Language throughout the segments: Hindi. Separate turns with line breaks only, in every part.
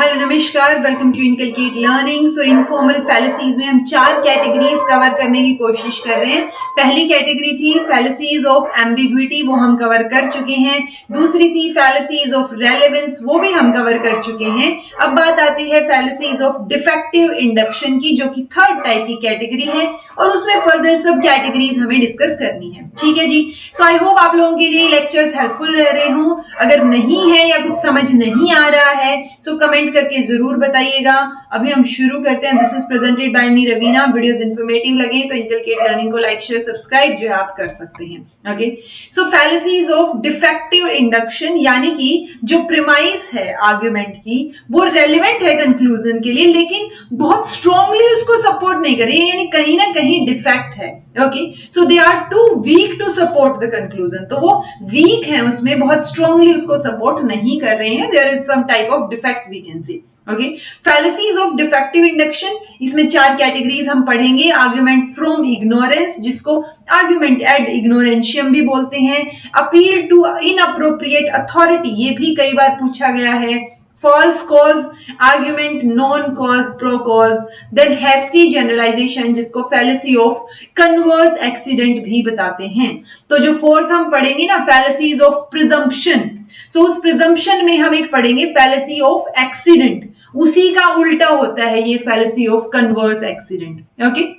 हेलो नमस्कार, welcome to Inculcate Learning. So informal fallacies में हम 4 कैटेगरीज कवर करने की कोशिश कर रहे हैं। पहली कैटेगरी थी फैलेसीज ऑफ एम्बिग्विटी, वो हम कवर कर चुके हैं। दूसरी थी फैलेसीज ऑफ रेलेवेंस, वो भी हम कवर कर चुके हैं। अब बात आती है फैलेसीज ऑफ डिफेक्टिव इंडक्शन की, जो कि थर्ड टाइप की कैटेगरी है और उसमें फर्दर सब कैटेगरीज हमें डिस्कस करनी है। ठीक है जी। सो आई होप आप लोगों के लिए लेक्चर्स हेल्पफुल रह रहे हों। अगर नहीं है या कुछ समझ नहीं आ रहा है सो कमेंट करके जरूर बताइएगा। अभी हम शुरू करते हैं। This is presented by me Raveena. Videos informative लगे तो इनकलकेट लर्निंग को लाइक शेयर सब्सक्राइब जो है आप कर सकते हैं। Okay, so फैलेसीज of defective induction, यानी कि जो प्रीमाइस है आर्गुमेंट की वो रेलेवेंट है कंक्लूजन के लिए, लेकिन बहुत स्ट्रांगली उसको सपोर्ट नहीं कर रही, यानी कहीं ना कहीं डिफेक्ट है। Okay, so they are too weak to support the conclusion, तो वो वीक है, उसमें बहुत स्ट्रांगली उसको सपोर्ट नहीं कर रहे हैं। There is some type of defect we can see. Okay, fallacies of defective induction, इसमें 4 कैटेगरीज हम पढ़ेंगे। आर्ग्यूमेंट फ्रॉम इग्नोरेंस, जिसको आर्ग्यूमेंट एड इग्नोरेंशियम भी बोलते हैं। अपील टू इनअप्रोप्रिएट अथॉरिटी, ये भी कई बार पूछा गया है। false cause, argument non cause pro cause, then hasty generalization, जिसको fallacy of converse accident भी बताते हैं। तो जो फोर्थ हम पढ़ेंगे ना, fallacies of presumption, so उस presumption में हम एक पढ़ेंगे fallacy of accident, उसी का उल्टा होता है ये fallacy of converse accident। Okay,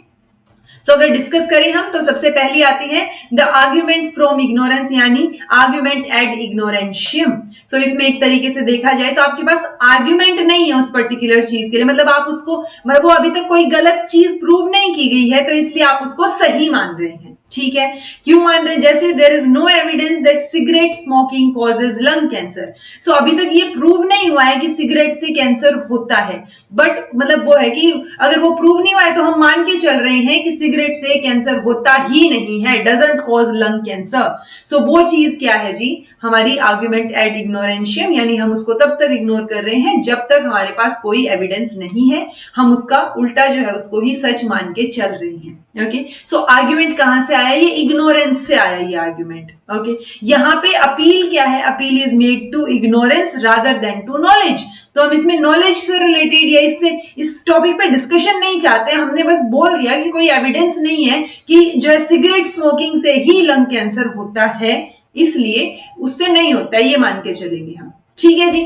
so अगर डिस्कस करें हम तो सबसे पहली आती है द आर्ग्यूमेंट फ्रॉम इग्नोरेंस, यानी आर्ग्यूमेंट एड इग्नोरेंशियम। सो इसमें एक तरीके से देखा जाए तो आपके पास आर्ग्यूमेंट नहीं है उस पर्टिकुलर चीज के लिए, मतलब आप उसको, मतलब वो अभी तक कोई गलत चीज प्रूव नहीं की गई है, तो इसलिए आप उसको सही मान रहे हैं। ठीक है, क्यों मान रहे हैं? जैसे there is no evidence that cigarette smoking causes lung cancer. So अभी तक ये प्रूव नहीं हुआ है कि सिगरेट से कैंसर होता है, बट मतलब वो है कि अगर वो प्रूव नहीं हुआ है तो हम मान के चल रहे हैं कि सिगरेट से कैंसर होता ही नहीं है, डजंट कॉज लंग कैंसर। सो वो चीज क्या है जी? हमारी आर्ग्यूमेंट एड इग्नोरेंशियम, यानी हम उसको तब तक इग्नोर कर रहे हैं जब तक हमारे पास कोई एविडेंस नहीं है, हम उसका उल्टा जो है उसको ही सच मान के चल रहे हैं। ओके, सो आर्ग्यूमेंट कहां से आया? ये इग्नोरेंस से आया ये आर्ग्यूमेंट। ओके, यहां पे अपील क्या है? Appeal is made to ignorance rather than to knowledge. तो हम इसमें नॉलेज से रिलेटेड या इससे इस टॉपिक पे डिस्कशन नहीं चाहते, हमने बस बोल दिया कि कोई एविडेंस नहीं है कि जो है सिगरेट स्मोकिंग से ही लंग कैंसर होता है, इसलिए उससे नहीं होता है, ये मान के चलेंगे हम। ठीक है जी।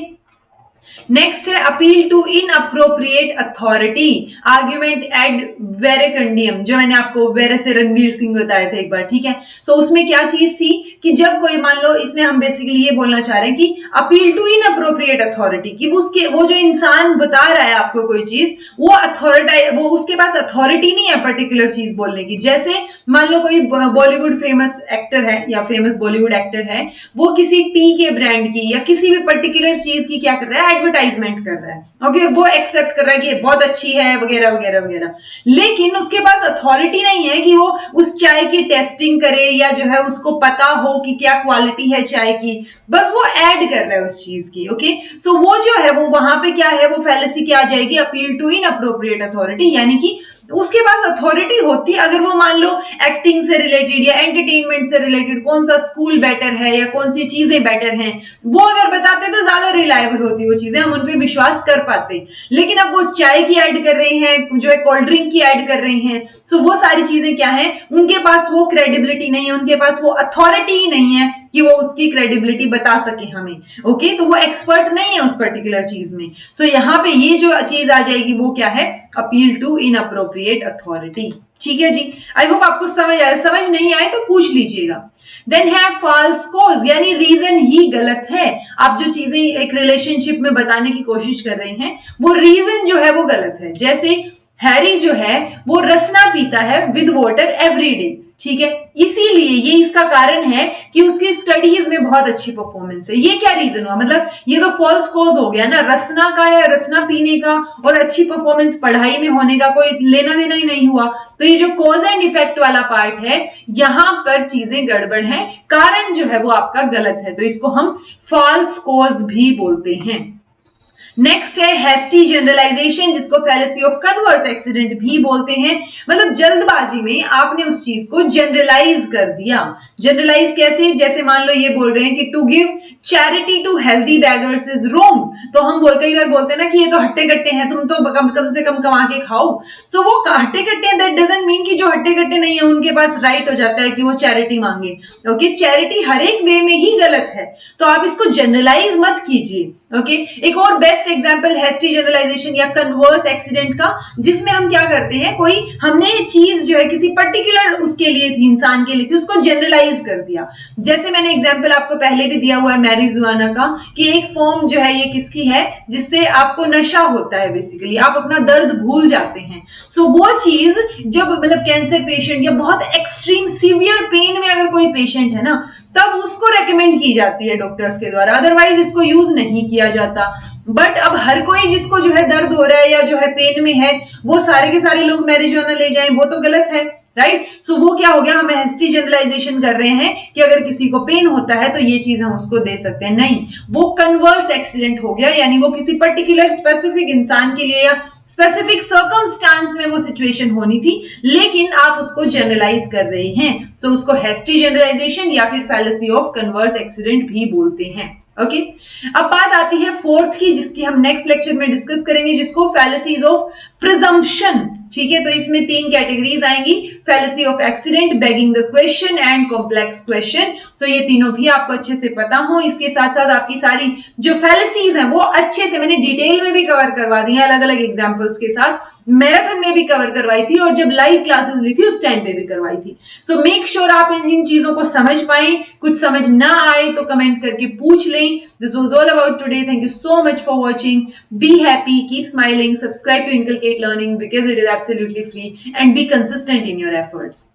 नेक्स्ट है appeal to inappropriate authority, argument ad verecundiam, जो मैंने आपको वेरे से रणवीर सिंह बताया था एक बार। ठीक है, सो उसमें क्या चीज थी कि जब कोई, मान लो इसमें हम बेसिकली ये बोलना चाह रहे हैं कि अपील टू इनअप्रोप्रिएट अथॉरिटी, कि उसके वो जो इंसान बता रहा है आपको कोई चीज, वो अथॉरिटी, वो उसके पास अथॉरिटी नहीं है पर्टिकुलर चीज बोलने की। जैसे मान लो कोई बॉलीवुड फेमस एक्टर है या फेमस बॉलीवुड एक्टर है, वो किसी टी के ब्रांड की या किसी भी पर्टिकुलर चीज की क्या कर रहा है? एडवर्टाइजमेंट कर रहा है। ओके, वो एक्सेप्ट कर रहा है कि ये बहुत अच्छी है वगैरह वगैरह वगैरह, लेकिन उसके पास अथॉरिटी नहीं है कि वो उस चाय की टेस्टिंग करे या जो है उसको पता हो कि क्या क्वालिटी है चाय की, बस वो ऐड कर रहा है उस चीज की। ओके, सो वो जो है वो वहां पे क्या है, वो फैलेसी क्या आ जाएगी? अपील टू इनअप्रोप्रिएट अथॉरिटी, यानी कि उसके पास अथॉरिटी होती अगर वो मान लो एक्टिंग से रिलेटेड या एंटरटेनमेंट से रिलेटेड कौन सा स्कूल बेटर है या कौन सी चीजें बेटर हैं, वो अगर बताते तो ज्यादा रिलायबल होती वो चीजें, हम उन पे विश्वास कर पाते। लेकिन अब वो चाय की ऐड कर रहे हैं, जो है कोल्ड ड्रिंक की ऐड कर रहे हैं, सो वो सारी चीजें क्या है, उनके पास वो क्रेडिबिलिटी नहीं है, उनके पास वो अथॉरिटी ही नहीं है कि वो उसकी क्रेडिबिलिटी बता सके हमें। ओके, तो वो एक्सपर्ट नहीं है उस पर्टिकुलर चीज में। सो यहाँ पे ये जो चीज आ जाएगी वो क्या है? Appeal to inappropriate authority. ठीक है जी, आई होप आपको समझ आए। समझ नहीं आए तो पूछ लीजिएगा। देन है फॉल्स कॉज, यानी रीजन ही गलत है। आप जो चीजें एक रिलेशनशिप में बताने की कोशिश कर रहे हैं वो रीजन जो है वो गलत है। जैसे हैरी जो है वो रसना पीता है विद वाटर एवरी डे, ठीक है, इसीलिए ये इसका कारण है कि उसकी स्टडीज में बहुत अच्छी परफॉर्मेंस है। ये क्या रीजन हुआ? मतलब ये तो फॉल्स कॉज हो गया ना, रसना का या रसना पीने का और अच्छी परफॉर्मेंस पढ़ाई में होने का कोई लेना देना ही नहीं हुआ। तो ये जो कॉज एंड इफेक्ट वाला पार्ट है, यहां पर चीजें गड़बड़ है, कारण जो है वो आपका गलत है, तो इसको हम फॉल्स कॉज भी बोलते हैं। नेक्स्ट है हेस्टी जनरलाइजेशन, जिसको फैलेसी ऑफ कन्वर्स एक्सीडेंट भी बोलते हैं। मतलब जल्दबाजी में आपने उस चीज को जनरलाइज कर दिया। जनरलाइज कैसे? जैसे मान लो ये बोल रहे हैं कि to give charity to healthy beggars is wrong, तो हम कई बार बोलते हैं ना कि ये तो हट्टे कट्टे हैं, तुम तो कम से कम कमा के खाओ। सो वो हट्टे कट्टे हैं, दैट डजंट मीन कि जो हट्टे कट्टे नहीं है उनके पास राइट हो जाता है कि वो चैरिटी मांगे। ओके, चैरिटी हर एक वे में ही गलत है, तो आप इसको जनरलाइज मत कीजिए। ओके, एक और बेस्ट एग्जांपल हेस्टी जनरलाइजेशन या कन्वर्स एक्सीडेंट का, जिसमें हम क्या करते हैं, हमने चीज जो है किसी पर्टिकुलर उसके लिए थी, इंसान के लिए थी, उसको जनरलाइज कर दिया। जैसे मैंने एग्जांपल आपको पहले भी दिया हुआ है मैरिजुआना का, कि एक फॉर्म जो है ये किसकी है, जिससे आपको नशा होता है, बेसिकली आप अपना दर्द भूल जाते हैं। सो वो चीज जब मतलब कैंसर पेशेंट या बहुत एक्सट्रीम सीवियर पेन में अगर कोई पेशेंट है ना, तब उसको रेकमेंड की जाती है डॉक्टर्स के द्वारा, अदरवाइज इसको यूज नहीं किया जाता। बट अब हर कोई जिसको जो है दर्द हो रहा है या जो है पेन में है, वो सारे के सारे लोग मैरिजुआना ले जाएं, वो तो गलत है, राइट। सो वो क्या हो गया, हम हेस्टी जनरलाइजेशन कर रहे हैं कि अगर किसी को पेन होता है तो ये चीज हम उसको दे सकते हैं। नहीं, वो कन्वर्स एक्सीडेंट हो गया, यानी वो किसी पर्टिकुलर स्पेसिफिक इंसान के लिए या स्पेसिफिक सर्कमस्टांस में वो सिचुएशन होनी थी, लेकिन आप उसको जनरलाइज कर रहे हैं, तो उसको हेस्टी जनरलाइजेशन या फिर फैलेसी ऑफ कन्वर्स एक्सीडेंट भी बोलते हैं। ओके, अब बात आती है फोर्थ की, जिसकी हम नेक्स्ट लेक्चर में डिस्कस करेंगे, जिसको फैलेसीज ऑफ प्रिजम्पशन। ठीक है, तो इसमें 3 कैटेगरीज आएंगी, fallacy of accident, begging the question and complex question. तो ये तीनों भी आपको अच्छे से पता हो। इसके साथ साथ आपकी सारी जो फैलेसीज हैं वो अच्छे से मैंने डिटेल में भी कवर करवा दी है, अलग अलग एग्जाम्पल्स के साथ। मैराथन में भी कवर करवाई थी और जब लाइव क्लासेस ली थी उस टाइम पे भी करवाई थी। सो मेक श्योर आप इन चीजों को समझ पाए। कुछ समझ ना आए तो कमेंट करके पूछ लें। This was all about today. Thank you so much for watching. Be happy, keep smiling, subscribe to Inculcate Learning because it is absolutely free, and be consistent in your efforts.